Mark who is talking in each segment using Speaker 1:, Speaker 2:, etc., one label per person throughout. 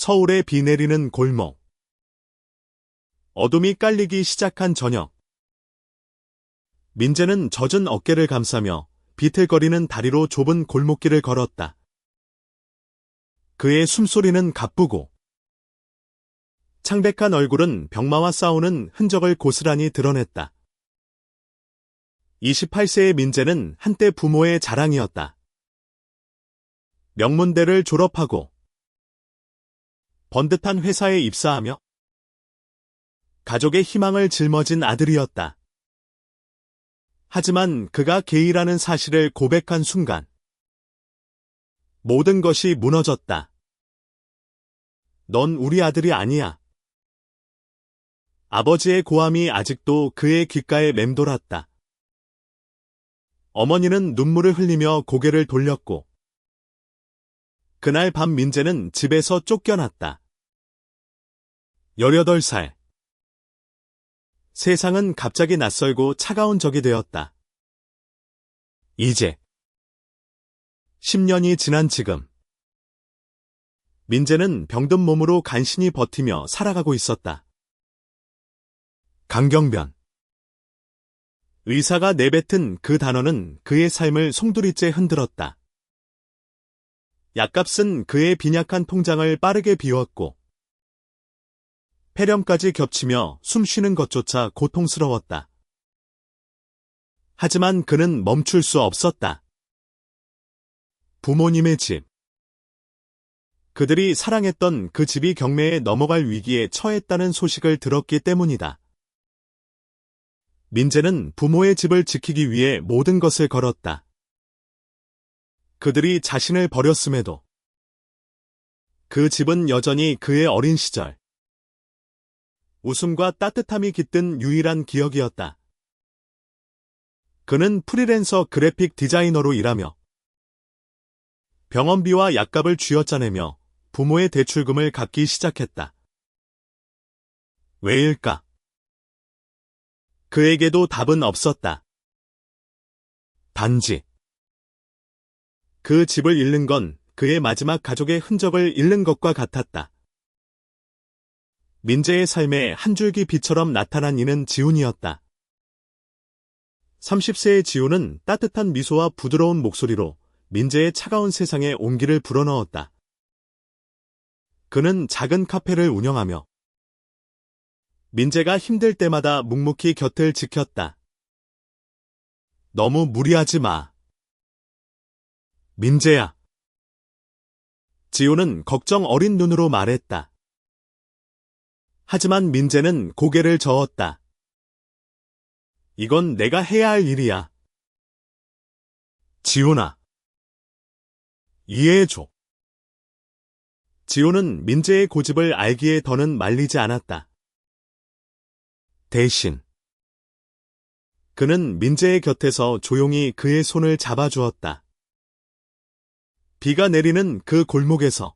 Speaker 1: 서울에 비 내리는 골목. 어둠이 깔리기 시작한 저녁. 민재는 젖은 어깨를 감싸며 비틀거리는 다리로 좁은 골목길을 걸었다. 그의 숨소리는 가쁘고 창백한 얼굴은 병마와 싸우는 흔적을 고스란히 드러냈다. 28세의 민재는 한때 부모의 자랑이었다. 명문대를 졸업하고 번듯한 회사에 입사하며 가족의 희망을 짊어진 아들이었다. 하지만 그가 게이라는 사실을 고백한 순간 모든 것이 무너졌다. 넌 우리 아들이 아니야. 아버지의 고함이 아직도 그의 귓가에 맴돌았다. 어머니는 눈물을 흘리며 고개를 돌렸고 그날 밤 민재는 집에서 쫓겨났다. 18살. 세상은 갑자기 낯설고 차가운 적이 되었다. 이제 10년이 지난 지금 민재는 병든 몸으로 간신히 버티며 살아가고 있었다. 강경변. 의사가 내뱉은 그 단어는 그의 삶을 송두리째 흔들었다. 약값은 그의 빈약한 통장을 빠르게 비웠고 폐렴까지 겹치며 숨 쉬는 것조차 고통스러웠다. 하지만 그는 멈출 수 없었다. 부모님의 집. 그들이 사랑했던 그 집이 경매에 넘어갈 위기에 처했다는 소식을 들었기 때문이다. 민재는 부모의 집을 지키기 위해 모든 것을 걸었다. 그들이 자신을 버렸음에도 그 집은 여전히 그의 어린 시절 웃음과 따뜻함이 깃든 유일한 기억이었다. 그는 프리랜서 그래픽 디자이너로 일하며 병원비와 약값을 쥐어짜내며 부모의 대출금을 갚기 시작했다. 왜일까? 그에게도 답은 없었다. 단지 그 집을 잃는 건 그의 마지막 가족의 흔적을 잃는 것과 같았다. 민재의 삶에 한 줄기 빛처럼 나타난 이는 지훈이었다. 30세의 지훈은 따뜻한 미소와 부드러운 목소리로 민재의 차가운 세상에 온기를 불어넣었다. 그는 작은 카페를 운영하며 민재가 힘들 때마다 묵묵히 곁을 지켰다. 너무 무리하지 마. 민재야. 지훈은 걱정 어린 눈으로 말했다. 하지만 민재는 고개를 저었다. 이건 내가 해야 할 일이야. 지훈아. 이해해줘. 지훈은 민재의 고집을 알기에 더는 말리지 않았다. 대신 그는 민재의 곁에서 조용히 그의 손을 잡아주었다. 비가 내리는 그 골목에서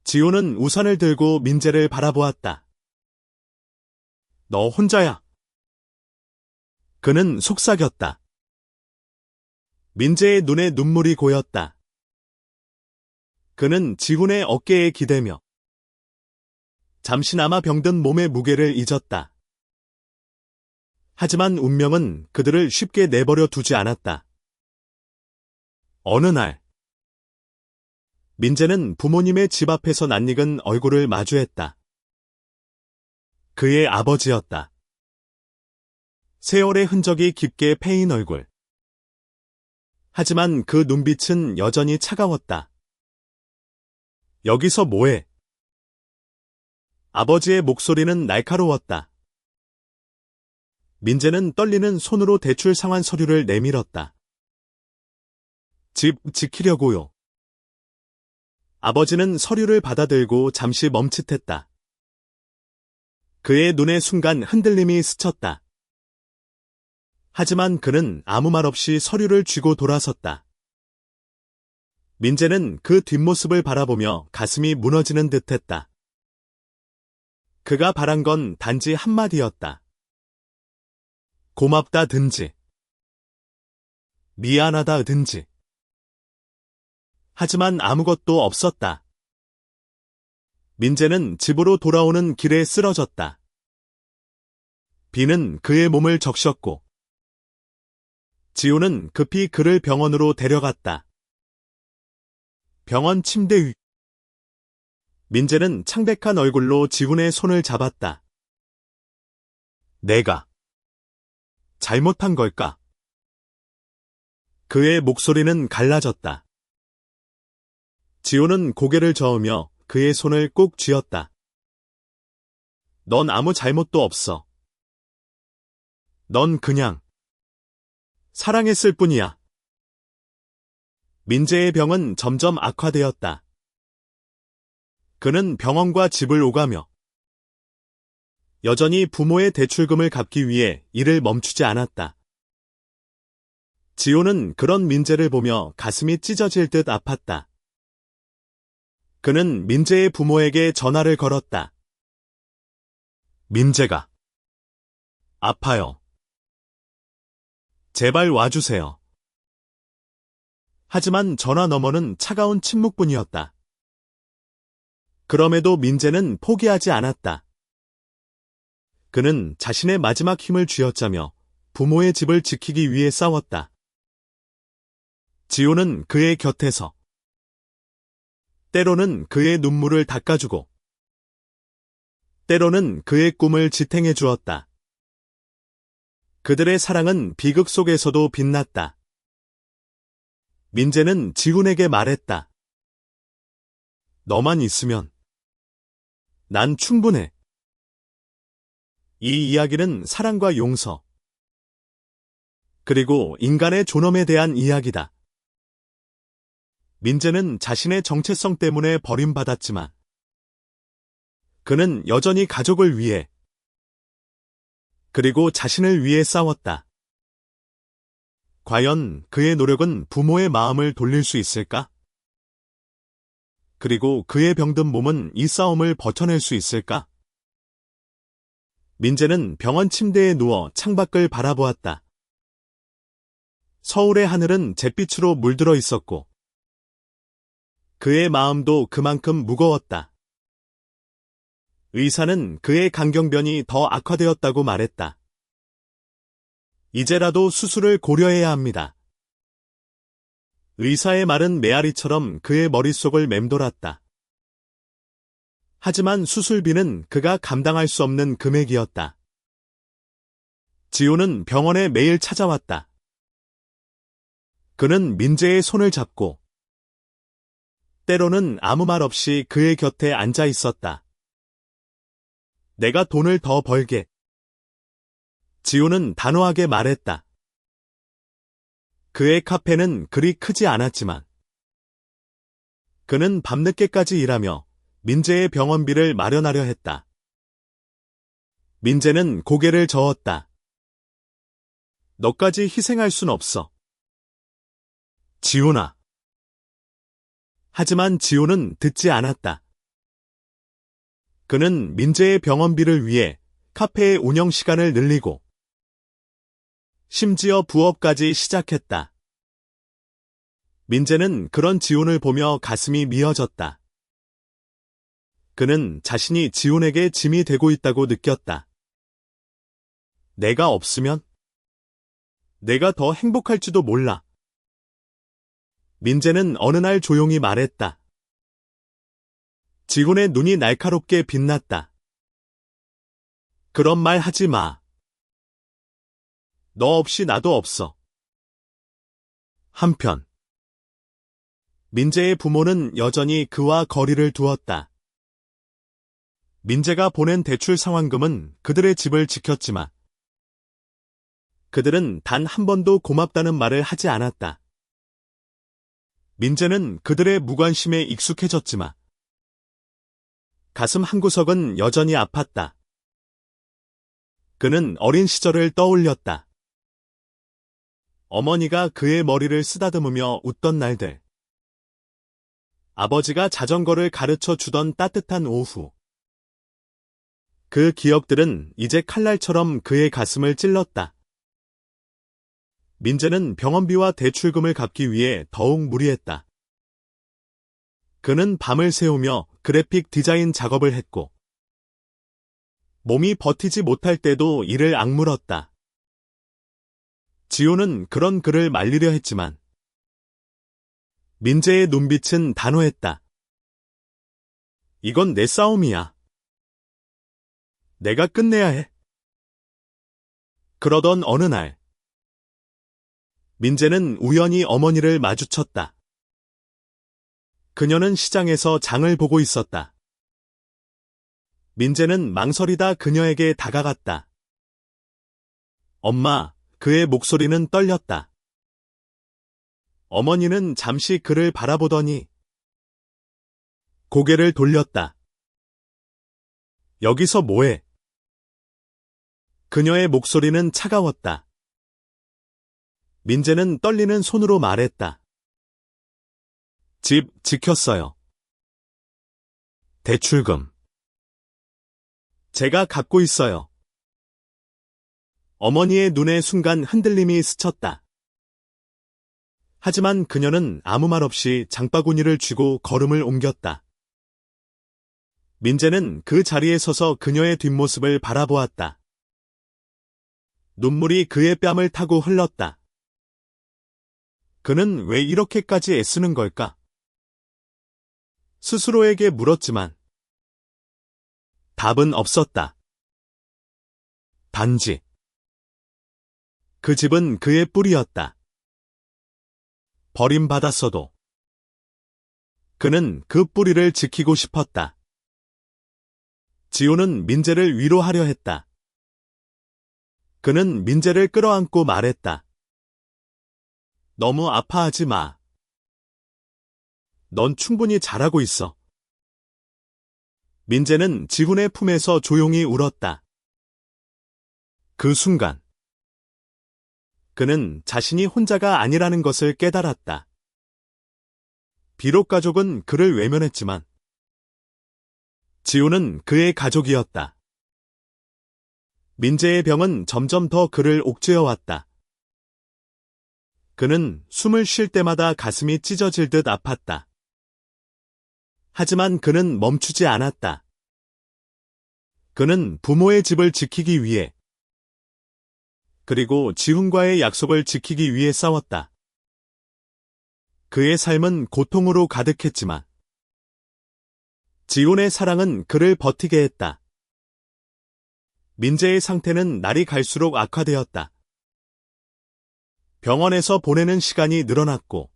Speaker 1: 지훈은 우산을 들고 민재를 바라보았다. 너 혼자야. 그는 속삭였다. 민재의 눈에 눈물이 고였다. 그는 지훈의 어깨에 기대며 잠시나마 병든 몸의 무게를 잊었다. 하지만 운명은 그들을 쉽게 내버려 두지 않았다. 어느 날 민재는 부모님의 집 앞에서 낯익은 얼굴을 마주했다. 그의 아버지였다. 세월의 흔적이 깊게 패인 얼굴. 하지만 그 눈빛은 여전히 차가웠다. 여기서 뭐해? 아버지의 목소리는 날카로웠다. 민재는 떨리는 손으로 대출 상환 서류를 내밀었다. 집 지키려고요. 아버지는 서류를 받아들고 잠시 멈칫했다. 그의 눈에 순간 흔들림이 스쳤다. 하지만 그는 아무 말 없이 서류를 쥐고 돌아섰다. 민재는 그 뒷모습을 바라보며 가슴이 무너지는 듯했다. 그가 바란 건 단지 한마디였다. 고맙다든지 미안하다든지. 하지만 아무것도 없었다. 민재는 집으로 돌아오는 길에 쓰러졌다. 비는 그의 몸을 적셨고 지호는 급히 그를 병원으로 데려갔다. 병원 침대 위. 민재는 창백한 얼굴로 지훈의 손을 잡았다. 내가 잘못한 걸까? 그의 목소리는 갈라졌다. 지호는 고개를 저으며 그의 손을 꼭 쥐었다. 넌 아무 잘못도 없어. 넌 그냥 사랑했을 뿐이야. 민재의 병은 점점 악화되었다. 그는 병원과 집을 오가며 여전히 부모의 대출금을 갚기 위해 일을 멈추지 않았다. 지호는 그런 민재를 보며 가슴이 찢어질 듯 아팠다. 그는 민재의 부모에게 전화를 걸었다. 민재가 아파요. 제발 와주세요. 하지만 전화 너머는 차가운 침묵뿐이었다. 그럼에도 민재는 포기하지 않았다. 그는 자신의 마지막 힘을 쥐어짜며 부모의 집을 지키기 위해 싸웠다. 지호는 그의 곁에서 때로는 그의 눈물을 닦아주고 때로는 그의 꿈을 지탱해 주었다. 그들의 사랑은 비극 속에서도 빛났다. 민재는 지훈에게 말했다. 너만 있으면 난 충분해. 이 이야기는 사랑과 용서, 그리고 인간의 존엄에 대한 이야기다. 민재는 자신의 정체성 때문에 버림받았지만 그는 여전히 가족을 위해 그리고 자신을 위해 싸웠다. 과연 그의 노력은 부모의 마음을 돌릴 수 있을까? 그리고 그의 병든 몸은 이 싸움을 버텨낼 수 있을까? 민재는 병원 침대에 누워 창밖을 바라보았다. 서울의 하늘은 잿빛으로 물들어 있었고 그의 마음도 그만큼 무거웠다. 의사는 그의 강경변이 더 악화되었다고 말했다. 이제라도 수술을 고려해야 합니다. 의사의 말은 메아리처럼 그의 머릿속을 맴돌았다. 하지만 수술비는 그가 감당할 수 없는 금액이었다. 지호는 병원에 매일 찾아왔다. 그는 민재의 손을 잡고 때로는 아무 말 없이 그의 곁에 앉아 있었다. 내가 돈을 더 벌게. 지호는 단호하게 말했다. 그의 카페는 그리 크지 않았지만 그는 밤늦게까지 일하며 민재의 병원비를 마련하려 했다. 민재는 고개를 저었다. 너까지 희생할 순 없어. 지훈아. 하지만 지호는 듣지 않았다. 그는 민재의 병원비를 위해 카페의 운영 시간을 늘리고 심지어 부업까지 시작했다. 민재는 그런 지훈을 보며 가슴이 미어졌다. 그는 자신이 지훈에게 짐이 되고 있다고 느꼈다. 내가 없으면 내가 더 행복할지도 몰라. 민재는 어느 날 조용히 말했다. 지훈의 눈이 날카롭게 빛났다. 그런 말 하지 마. 너 없이 나도 없어. 한편 민재의 부모는 여전히 그와 거리를 두었다. 민재가 보낸 대출 상환금은 그들의 집을 지켰지만 그들은 단 한 번도 고맙다는 말을 하지 않았다. 민재는 그들의 무관심에 익숙해졌지만 가슴 한구석은 여전히 아팠다. 그는 어린 시절을 떠올렸다. 어머니가 그의 머리를 쓰다듬으며 웃던 날들. 아버지가 자전거를 가르쳐 주던 따뜻한 오후. 그 기억들은 이제 칼날처럼 그의 가슴을 찔렀다. 민재는 병원비와 대출금을 갚기 위해 더욱 무리했다. 그는 밤을 새우며 그래픽 디자인 작업을 했고, 몸이 버티지 못할 때도 이를 악물었다. 지호는 그런 그를 말리려 했지만, 민재의 눈빛은 단호했다. 이건 내 싸움이야. 내가 끝내야 해. 그러던 어느 날, 민재는 우연히 어머니를 마주쳤다. 그녀는 시장에서 장을 보고 있었다. 민재는 망설이다 그녀에게 다가갔다. 엄마, 그의 목소리는 떨렸다. 어머니는 잠시 그를 바라보더니 고개를 돌렸다. 여기서 뭐해? 그녀의 목소리는 차가웠다. 민재는 떨리는 손으로 말했다. 집 지켰어요. 대출금. 제가 갖고 있어요. 어머니의 눈에 순간 흔들림이 스쳤다. 하지만 그녀는 아무 말 없이 장바구니를 쥐고 걸음을 옮겼다. 민재는 그 자리에 서서 그녀의 뒷모습을 바라보았다. 눈물이 그의 뺨을 타고 흘렀다. 그는 왜 이렇게까지 애쓰는 걸까? 스스로에게 물었지만 답은 없었다. 단지 그 집은 그의 뿌리였다. 버림받았어도 그는 그 뿌리를 지키고 싶었다. 지호는 민재를 위로하려 했다. 그는 민재를 끌어안고 말했다. 너무 아파하지 마. 넌 충분히 잘하고 있어. 민재는 지훈의 품에서 조용히 울었다. 그 순간 그는 자신이 혼자가 아니라는 것을 깨달았다. 비록 가족은 그를 외면했지만 지호는 그의 가족이었다. 민재의 병은 점점 더 그를 옥죄어왔다. 그는 숨을 쉴 때마다 가슴이 찢어질 듯 아팠다. 하지만 그는 멈추지 않았다. 그는 부모의 집을 지키기 위해, 그리고 지훈과의 약속을 지키기 위해 싸웠다. 그의 삶은 고통으로 가득했지만 지훈의 사랑은 그를 버티게 했다. 민재의 상태는 날이 갈수록 악화되었다. 병원에서 보내는 시간이 늘어났고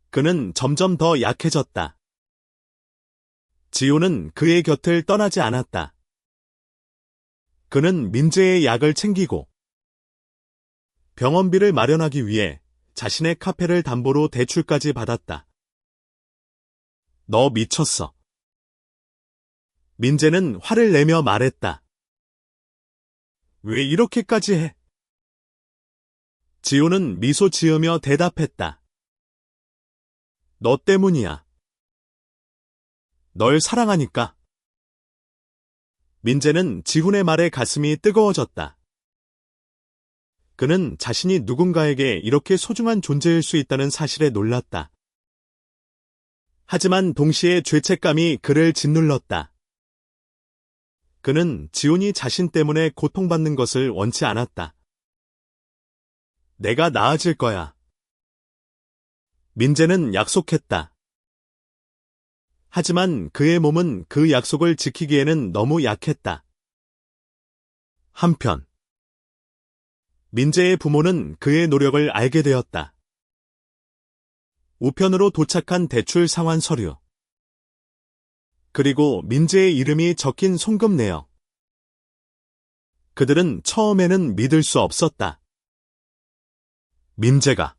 Speaker 1: 그는 점점 더 약해졌다. 지호는 그의 곁을 떠나지 않았다. 그는 민재의 약을 챙기고 병원비를 마련하기 위해 자신의 카페를 담보로 대출까지 받았다. 너 미쳤어. 민재는 화를 내며 말했다. 왜 이렇게까지 해? 지호는 미소 지으며 대답했다. 너 때문이야. 널 사랑하니까. 민재는 지훈의 말에 가슴이 뜨거워졌다. 그는 자신이 누군가에게 이렇게 소중한 존재일 수 있다는 사실에 놀랐다. 하지만 동시에 죄책감이 그를 짓눌렀다. 그는 지훈이 자신 때문에 고통받는 것을 원치 않았다. 내가 나아질 거야. 민재는 약속했다. 하지만 그의 몸은 그 약속을 지키기에는 너무 약했다. 한편 민재의 부모는 그의 노력을 알게 되었다. 우편으로 도착한 대출 상환 서류, 그리고 민재의 이름이 적힌 송금 내역. 그들은 처음에는 믿을 수 없었다. 민재가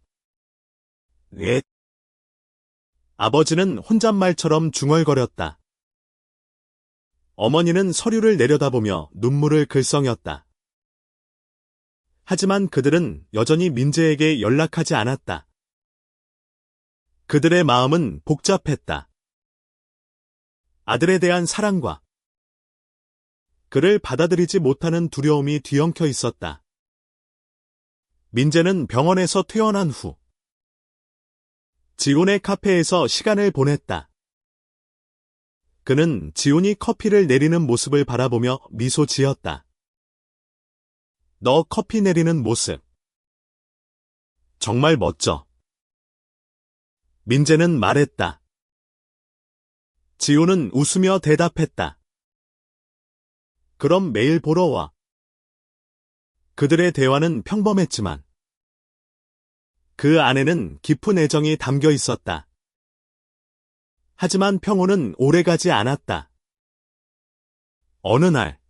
Speaker 1: 왜? 아버지는 혼잣말처럼 중얼거렸다. 어머니는 서류를 내려다보며 눈물을 글썽였다. 하지만 그들은 여전히 민재에게 연락하지 않았다. 그들의 마음은 복잡했다. 아들에 대한 사랑과 그를 받아들이지 못하는 두려움이 뒤엉켜 있었다. 민재는 병원에서 퇴원한 후 지훈의 카페에서 시간을 보냈다. 그는 지훈이 커피를 내리는 모습을 바라보며 미소 지었다. 너 커피 내리는 모습 정말 멋져. 민재는 말했다. 지훈은 웃으며 대답했다. 그럼 매일 보러 와. 그들의 대화는 평범했지만 그 안에는 깊은 애정이 담겨 있었다. 하지만 평온은 오래가지 않았다. 어느 날,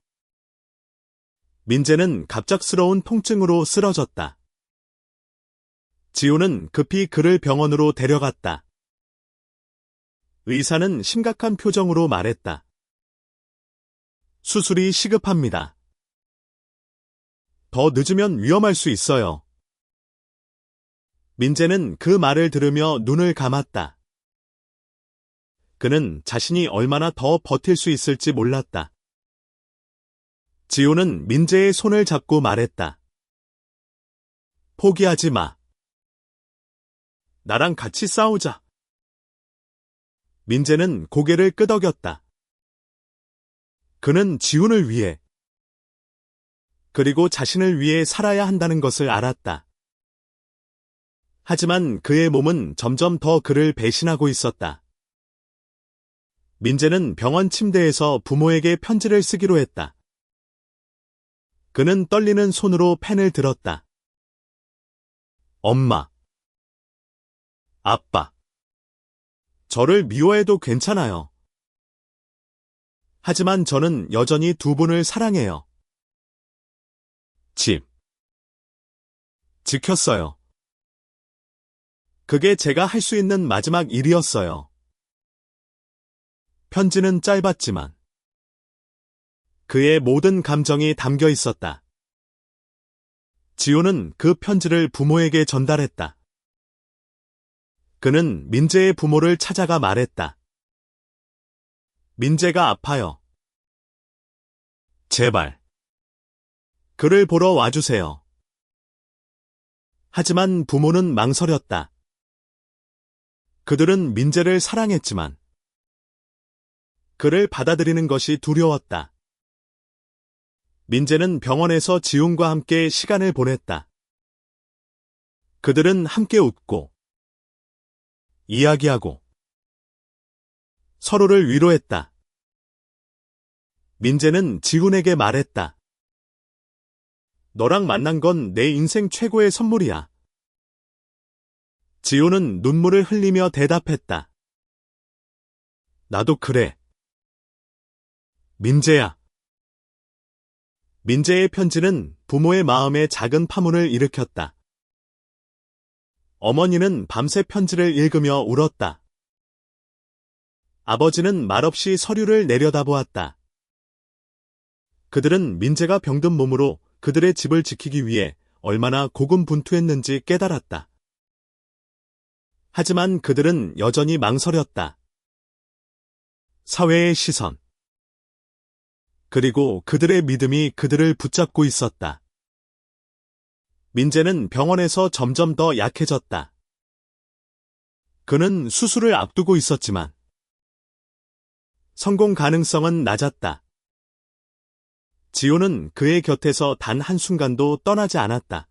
Speaker 1: 민재는 갑작스러운 통증으로 쓰러졌다. 지훈은 급히 그를 병원으로 데려갔다. 의사는 심각한 표정으로 말했다. 수술이 시급합니다. 더 늦으면 위험할 수 있어요. 민재는 그 말을 들으며 눈을 감았다. 그는 자신이 얼마나 더 버틸 수 있을지 몰랐다. 지훈은 민재의 손을 잡고 말했다. 포기하지 마. 나랑 같이 싸우자. 민재는 고개를 끄덕였다. 그는 지훈을 위해, 그리고 자신을 위해 살아야 한다는 것을 알았다. 하지만 그의 몸은 점점 더 그를 배신하고 있었다. 민재는 병원 침대에서 부모에게 편지를 쓰기로 했다. 그는 떨리는 손으로 펜을 들었다. 엄마, 아빠, 저를 미워해도 괜찮아요. 하지만 저는 여전히 두 분을 사랑해요. 집, 지켰어요. 그게 제가 할 수 있는 마지막 일이었어요. 편지는 짧았지만 그의 모든 감정이 담겨 있었다. 지훈은 그 편지를 부모에게 전달했다. 그는 민재의 부모를 찾아가 말했다. 민재가 아파요. 제발. 그를 보러 와주세요. 하지만 부모는 망설였다. 그들은 민재를 사랑했지만 그를 받아들이는 것이 두려웠다. 민재는 병원에서 지훈과 함께 시간을 보냈다. 그들은 함께 웃고 이야기하고 서로를 위로했다. 민재는 지훈에게 말했다. 너랑 만난 건 내 인생 최고의 선물이야. 지훈은 눈물을 흘리며 대답했다. 나도 그래. 민재야. 민재의 편지는 부모의 마음에 작은 파문을 일으켰다. 어머니는 밤새 편지를 읽으며 울었다. 아버지는 말없이 서류를 내려다보았다. 그들은 민재가 병든 몸으로 그들의 집을 지키기 위해 얼마나 고군분투했는지 깨달았다. 하지만 그들은 여전히 망설였다. 사회의 시선, 그리고 그들의 믿음이 그들을 붙잡고 있었다. 민재는 병원에서 점점 더 약해졌다. 그는 수술을 앞두고 있었지만 성공 가능성은 낮았다. 지훈은 그의 곁에서 단 한순간도 떠나지 않았다.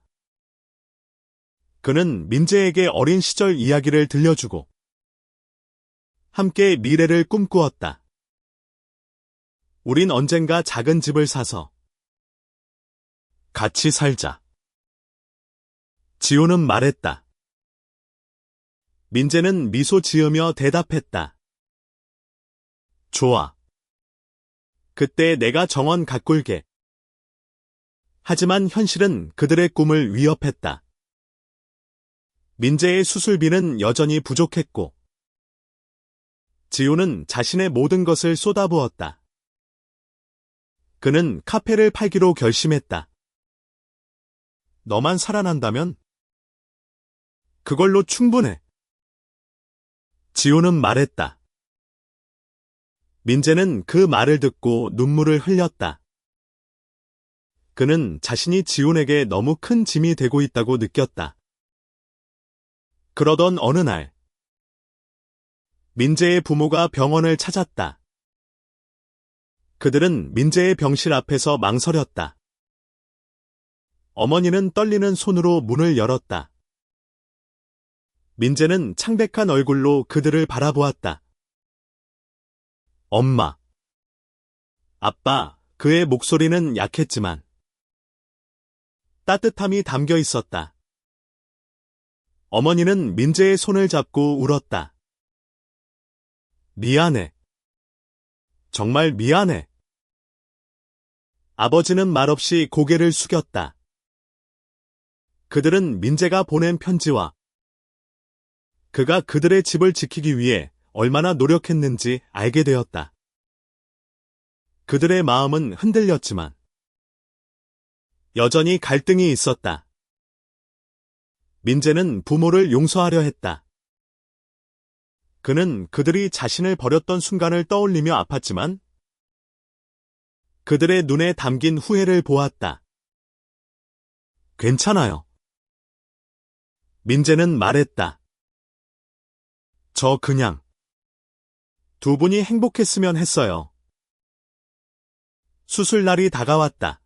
Speaker 1: 그는 민재에게 어린 시절 이야기를 들려주고 함께 미래를 꿈꾸었다. 우린 언젠가 작은 집을 사서 같이 살자. 지훈은 말했다. 민재는 미소 지으며 대답했다. 좋아. 그때 내가 정원 가꿀게. 하지만 현실은 그들의 꿈을 위협했다. 민재의 수술비는 여전히 부족했고 지훈은 자신의 모든 것을 쏟아부었다. 그는 카페를 팔기로 결심했다. 너만 살아난다면 그걸로 충분해. 지훈은 말했다. 민재는 그 말을 듣고 눈물을 흘렸다. 그는 자신이 지훈에게 너무 큰 짐이 되고 있다고 느꼈다. 그러던 어느 날, 민재의 부모가 병원을 찾았다. 그들은 민재의 병실 앞에서 망설였다. 어머니는 떨리는 손으로 문을 열었다. 민재는 창백한 얼굴로 그들을 바라보았다. 엄마. 아빠, 그의 목소리는 약했지만 따뜻함이 담겨 있었다. 어머니는 민재의 손을 잡고 울었다. 미안해. 정말 미안해. 아버지는 말없이 고개를 숙였다. 그들은 민재가 보낸 편지와 그가 그들의 집을 지키기 위해 얼마나 노력했는지 알게 되었다. 그들의 마음은 흔들렸지만 여전히 갈등이 있었다. 민재는 부모를 용서하려 했다. 그는 그들이 자신을 버렸던 순간을 떠올리며 아팠지만 그들의 눈에 담긴 후회를 보았다. 괜찮아요. 민재는 말했다. 저 그냥 두 분이 행복했으면 했어요. 수술날이 다가왔다.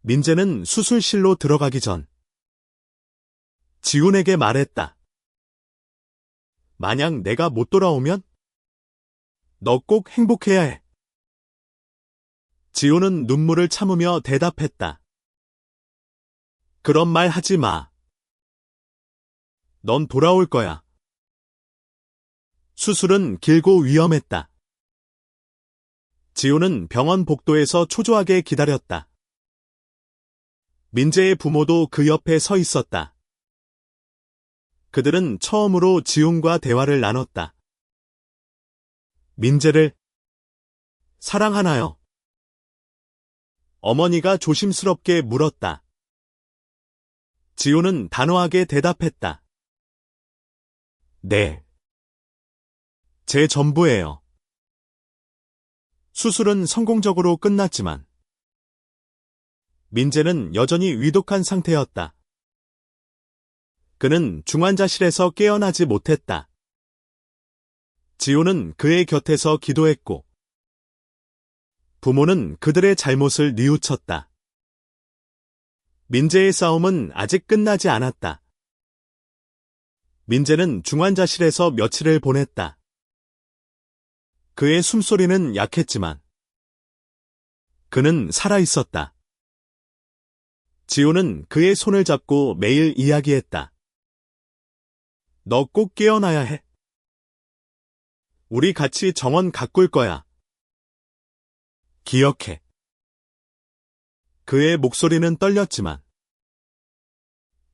Speaker 1: 민재는 수술실로 들어가기 전 지훈에게 말했다. 만약 내가 못 돌아오면 너 꼭 행복해야 해. 지훈은 눈물을 참으며 대답했다. 그런 말 하지 마. 넌 돌아올 거야. 수술은 길고 위험했다. 지훈은 병원 복도에서 초조하게 기다렸다. 민재의 부모도 그 옆에 서 있었다. 그들은 처음으로 지훈과 대화를 나눴다. 민재를 사랑하나요? 어머니가 조심스럽게 물었다. 지훈은 단호하게 대답했다. 네. 제 전부예요. 수술은 성공적으로 끝났지만 민재는 여전히 위독한 상태였다. 그는 중환자실에서 깨어나지 못했다. 지호는 그의 곁에서 기도했고 부모는 그들의 잘못을 뉘우쳤다. 민재의 싸움은 아직 끝나지 않았다. 민재는 중환자실에서 며칠을 보냈다. 그의 숨소리는 약했지만 그는 살아있었다. 지호는 그의 손을 잡고 매일 이야기했다. 너 꼭 깨어나야 해. 우리 같이 정원 가꿀 거야. 기억해. 그의 목소리는 떨렸지만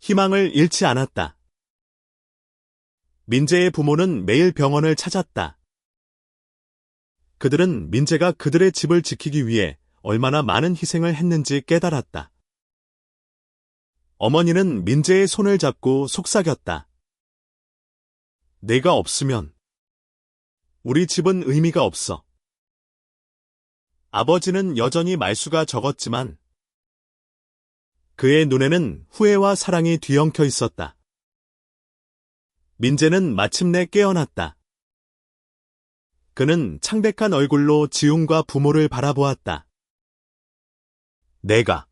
Speaker 1: 희망을 잃지 않았다. 민재의 부모는 매일 병원을 찾았다. 그들은 민재가 그들의 집을 지키기 위해 얼마나 많은 희생을 했는지 깨달았다. 어머니는 민재의 손을 잡고 속삭였다. 내가 없으면 우리 집은 의미가 없어. 아버지는 여전히 말수가 적었지만 그의 눈에는 후회와 사랑이 뒤엉켜 있었다. 민재는 마침내 깨어났다. 그는 창백한 얼굴로 지훈과 부모를 바라보았다. 내가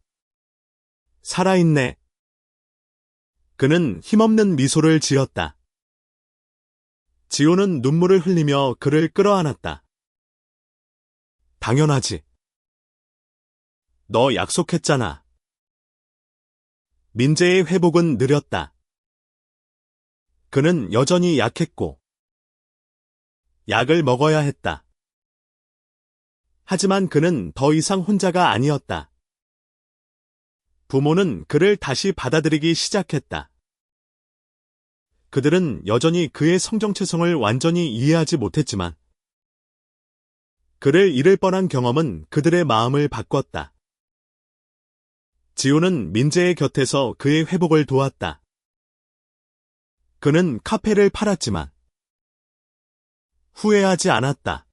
Speaker 1: 살아있네. 그는 힘없는 미소를 지었다. 지호는 눈물을 흘리며 그를 끌어안았다. 당연하지. 너 약속했잖아. 민재의 회복은 느렸다. 그는 여전히 약했고 약을 먹어야 했다. 하지만 그는 더 이상 혼자가 아니었다. 부모는 그를 다시 받아들이기 시작했다. 그들은 여전히 그의 성정체성을 완전히 이해하지 못했지만 그를 잃을 뻔한 경험은 그들의 마음을 바꿨다. 지호는 민재의 곁에서 그의 회복을 도왔다. 그는 카페를 팔았지만 후회하지 않았다.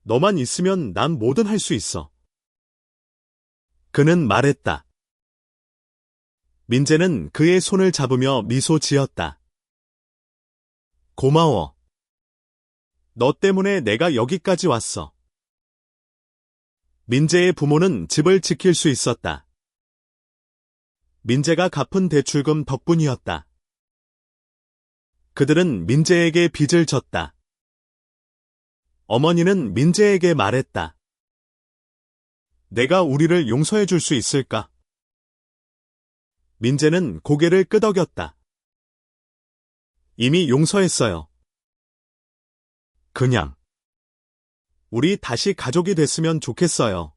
Speaker 1: 너만 있으면 난 뭐든 할 수 있어. 그는 말했다. 민재는 그의 손을 잡으며 미소 지었다. 고마워. 너 때문에 내가 여기까지 왔어. 민재의 부모는 집을 지킬 수 있었다. 민재가 갚은 대출금 덕분이었다. 그들은 민재에게 빚을 졌다. 어머니는 민재에게 말했다. 내가 우리를 용서해 줄 수 있을까? 민재는 고개를 끄덕였다. 이미 용서했어요. 그냥 우리 다시 가족이 됐으면 좋겠어요.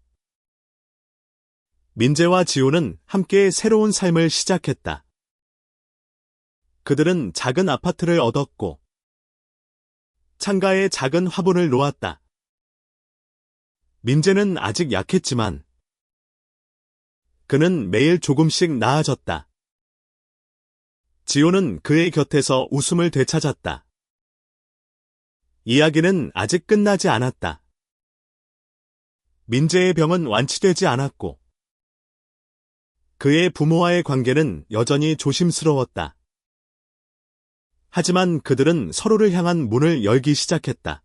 Speaker 1: 민재와 지호는 함께 새로운 삶을 시작했다. 그들은 작은 아파트를 얻었고 창가에 작은 화분을 놓았다. 민재는 아직 약했지만 그는 매일 조금씩 나아졌다. 지호는 그의 곁에서 웃음을 되찾았다. 이야기는 아직 끝나지 않았다. 민재의 병은 완치되지 않았고 그의 부모와의 관계는 여전히 조심스러웠다. 하지만 그들은 서로를 향한 문을 열기 시작했다.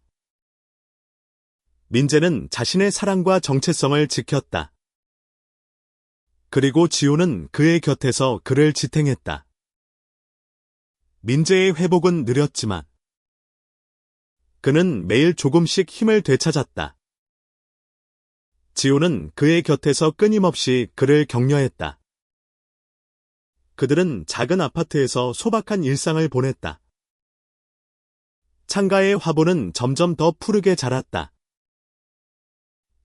Speaker 1: 민재는 자신의 사랑과 정체성을 지켰다. 그리고 지호는 그의 곁에서 그를 지탱했다. 민재의 회복은 느렸지만 그는 매일 조금씩 힘을 되찾았다. 지호는 그의 곁에서 끊임없이 그를 격려했다. 그들은 작은 아파트에서 소박한 일상을 보냈다. 창가의 화분은 점점 더 푸르게 자랐다.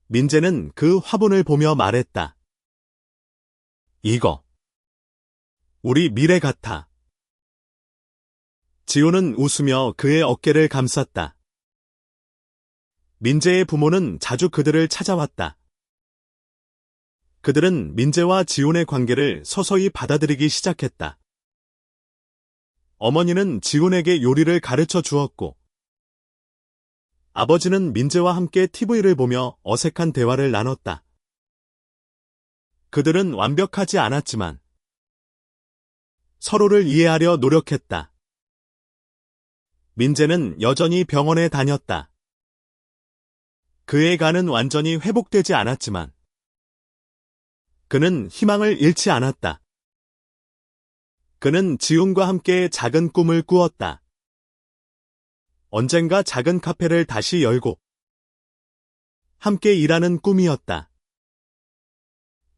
Speaker 1: 민재는 그 화분을 보며 말했다. 이거 우리 미래 같아. 지호는 웃으며 그의 어깨를 감쌌다. 민재의 부모는 자주 그들을 찾아왔다. 그들은 민재와 지훈의 관계를 서서히 받아들이기 시작했다. 어머니는 지훈에게 요리를 가르쳐 주었고, 아버지는 민재와 함께 TV를 보며 어색한 대화를 나눴다. 그들은 완벽하지 않았지만 서로를 이해하려 노력했다. 민재는 여전히 병원에 다녔다. 그의 간은 완전히 회복되지 않았지만 그는 희망을 잃지 않았다. 그는 지훈과 함께 작은 꿈을 꾸었다. 언젠가 작은 카페를 다시 열고 함께 일하는 꿈이었다.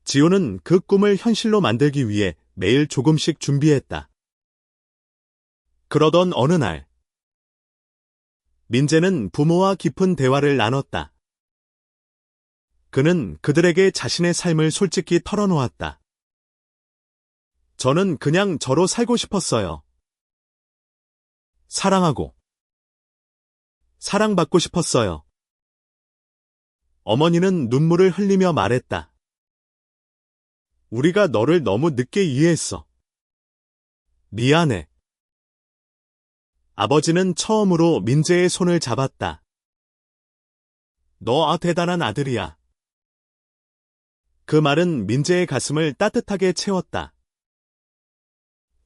Speaker 1: 지훈은 그 꿈을 현실로 만들기 위해 매일 조금씩 준비했다. 그러던 어느 날, 민재는 부모와 깊은 대화를 나눴다. 그는 그들에게 자신의 삶을 솔직히 털어놓았다. 저는 그냥 저로 살고 싶었어요. 사랑하고, 사랑받고 싶었어요. 어머니는 눈물을 흘리며 말했다. 우리가 너를 너무 늦게 이해했어. 미안해. 아버지는 처음으로 민재의 손을 잡았다. 너 대단한 아들이야. 그 말은 민재의 가슴을 따뜻하게 채웠다.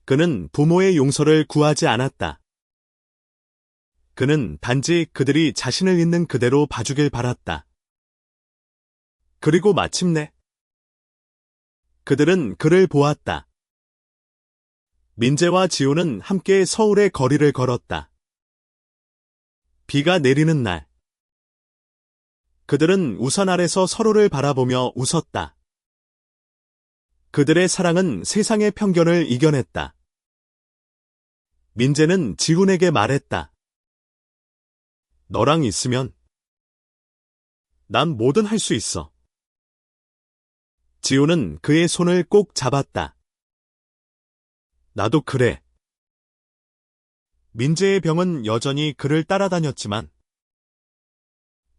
Speaker 1: 그는 부모의 용서를 구하지 않았다. 그는 단지 그들이 자신을 있는 그대로 봐주길 바랐다. 그리고 마침내 그들은 그를 보았다. 민재와 지호는 함께 서울의 거리를 걸었다. 비가 내리는 날, 그들은 우산 아래서 서로를 바라보며 웃었다. 그들의 사랑은 세상의 편견을 이겨냈다. 민재는 지훈에게 말했다. 너랑 있으면 난 뭐든 할 수 있어. 지훈은 그의 손을 꼭 잡았다. 나도 그래. 민재의 병은 여전히 그를 따라다녔지만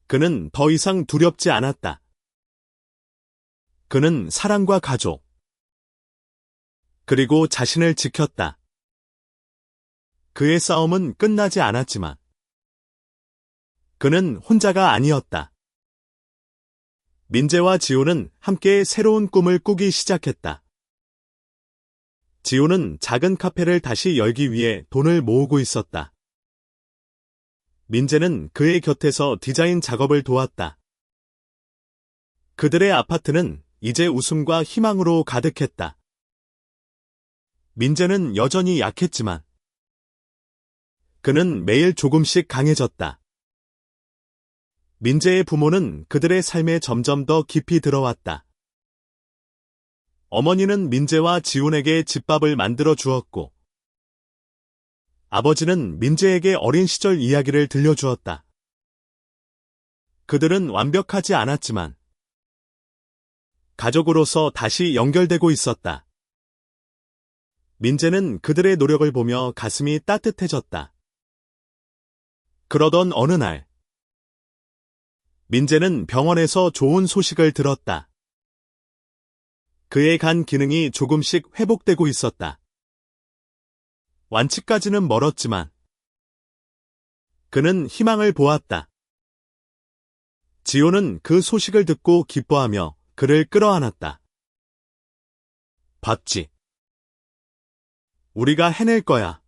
Speaker 1: 그는 더 이상 두렵지 않았다. 그는 사랑과 가족, 그리고 자신을 지켰다. 그의 싸움은 끝나지 않았지만 그는 혼자가 아니었다. 민재와 지호는 함께 새로운 꿈을 꾸기 시작했다. 지호는 작은 카페를 다시 열기 위해 돈을 모으고 있었다. 민재는 그의 곁에서 디자인 작업을 도왔다. 그들의 아파트는 이제 웃음과 희망으로 가득했다. 민재는 여전히 약했지만 그는 매일 조금씩 강해졌다. 민재의 부모는 그들의 삶에 점점 더 깊이 들어왔다. 어머니는 민재와 지훈에게 집밥을 만들어 주었고, 아버지는 민재에게 어린 시절 이야기를 들려주었다. 그들은 완벽하지 않았지만, 가족으로서 다시 연결되고 있었다. 민재는 그들의 노력을 보며 가슴이 따뜻해졌다. 그러던 어느 날, 민재는 병원에서 좋은 소식을 들었다. 그의 간 기능이 조금씩 회복되고 있었다. 완치까지는 멀었지만 그는 희망을 보았다. 지호는 그 소식을 듣고 기뻐하며 그를 끌어안았다. 봤지? 우리가 해낼 거야.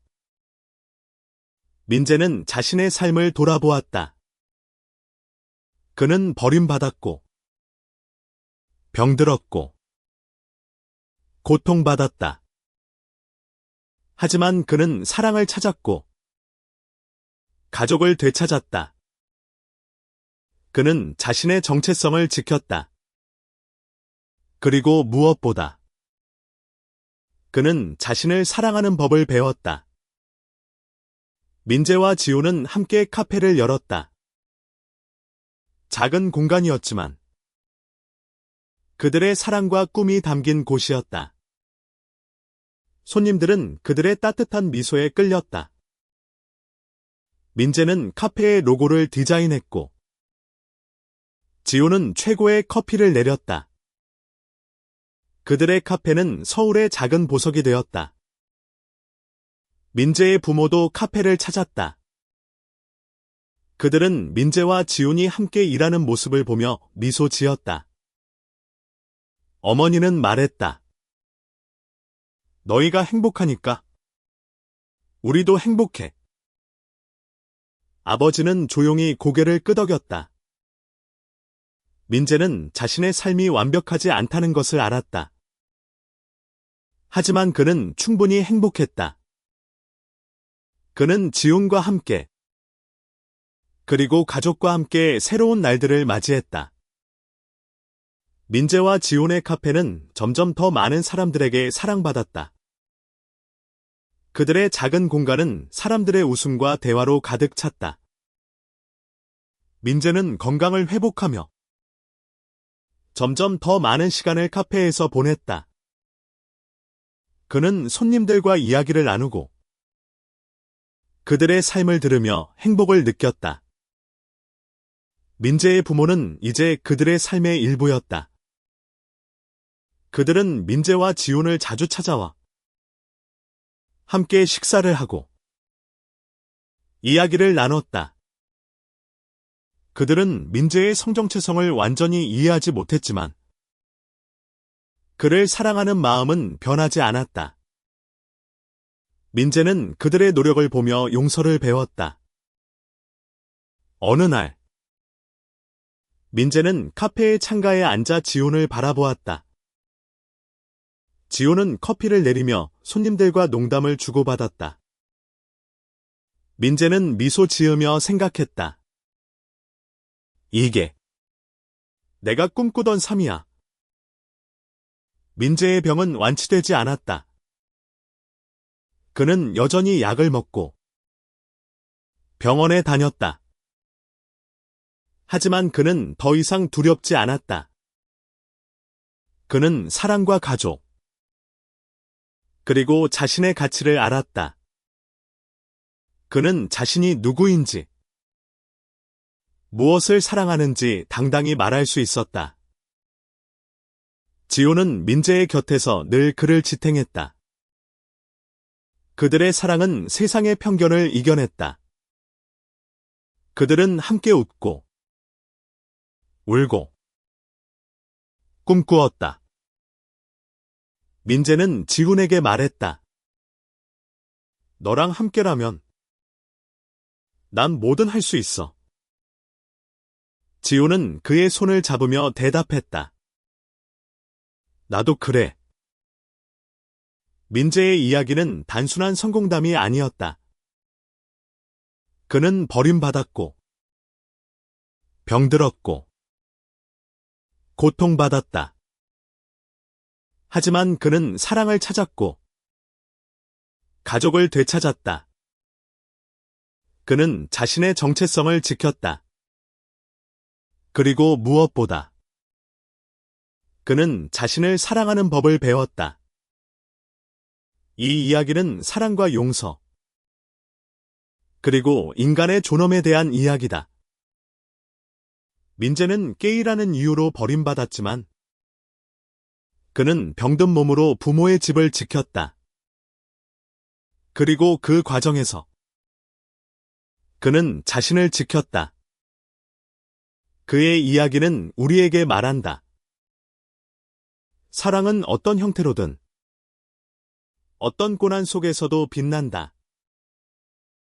Speaker 1: 민재는 자신의 삶을 돌아보았다. 그는 버림받았고, 병들었고, 고통받았다. 하지만 그는 사랑을 찾았고, 가족을 되찾았다. 그는 자신의 정체성을 지켰다. 그리고 무엇보다 그는 자신을 사랑하는 법을 배웠다. 민재와 지호는 함께 카페를 열었다. 작은 공간이었지만 그들의 사랑과 꿈이 담긴 곳이었다. 손님들은 그들의 따뜻한 미소에 끌렸다. 민재는 카페의 로고를 디자인했고, 지호는 최고의 커피를 내렸다. 그들의 카페는 서울의 작은 보석이 되었다. 민재의 부모도 카페를 찾았다. 그들은 민재와 지훈이 함께 일하는 모습을 보며 미소 지었다. 어머니는 말했다. 너희가 행복하니까 우리도 행복해. 아버지는 조용히 고개를 끄덕였다. 민재는 자신의 삶이 완벽하지 않다는 것을 알았다. 하지만 그는 충분히 행복했다. 그는 지훈과 함께, 그리고 가족과 함께 새로운 날들을 맞이했다. 민재와 지훈의 카페는 점점 더 많은 사람들에게 사랑받았다. 그들의 작은 공간은 사람들의 웃음과 대화로 가득 찼다. 민재는 건강을 회복하며 점점 더 많은 시간을 카페에서 보냈다. 그는 손님들과 이야기를 나누고 그들의 삶을 들으며 행복을 느꼈다. 민재의 부모는 이제 그들의 삶의 일부였다. 그들은 민재와 지훈을 자주 찾아와 함께 식사를 하고 이야기를 나눴다. 그들은 민재의 성정체성을 완전히 이해하지 못했지만 그를 사랑하는 마음은 변하지 않았다. 민재는 그들의 노력을 보며 용서를 배웠다. 어느 날, 민재는 카페의 창가에 앉아 지훈을 바라보았다. 지훈은 커피를 내리며 손님들과 농담을 주고받았다. 민재는 미소 지으며 생각했다. 이게 내가 꿈꾸던 삶이야. 민재의 병은 완치되지 않았다. 그는 여전히 약을 먹고 병원에 다녔다. 하지만 그는 더 이상 두렵지 않았다. 그는 사랑과 가족, 그리고 자신의 가치를 알았다. 그는 자신이 누구인지, 무엇을 사랑하는지 당당히 말할 수 있었다. 지호는 민재의 곁에서 늘 그를 지탱했다. 그들의 사랑은 세상의 편견을 이겨냈다. 그들은 함께 웃고, 울고, 꿈꾸었다. 민재는 지훈에게 말했다. 너랑 함께라면 난 뭐든 할 수 있어. 지호는 그의 손을 잡으며 대답했다. 나도 그래. 민재의 이야기는 단순한 성공담이 아니었다. 그는 버림받았고, 병들었고, 고통받았다. 하지만 그는 사랑을 찾았고, 가족을 되찾았다. 그는 자신의 정체성을 지켰다. 그리고 무엇보다 그는 자신을 사랑하는 법을 배웠다. 이 이야기는 사랑과 용서, 그리고 인간의 존엄에 대한 이야기다. 민재는 게이라는 이유로 버림받았지만 그는 병든 몸으로 부모의 집을 지켰다. 그리고 그 과정에서 그는 자신을 지켰다. 그의 이야기는 우리에게 말한다. 사랑은 어떤 형태로든, 어떤 고난 속에서도 빛난다.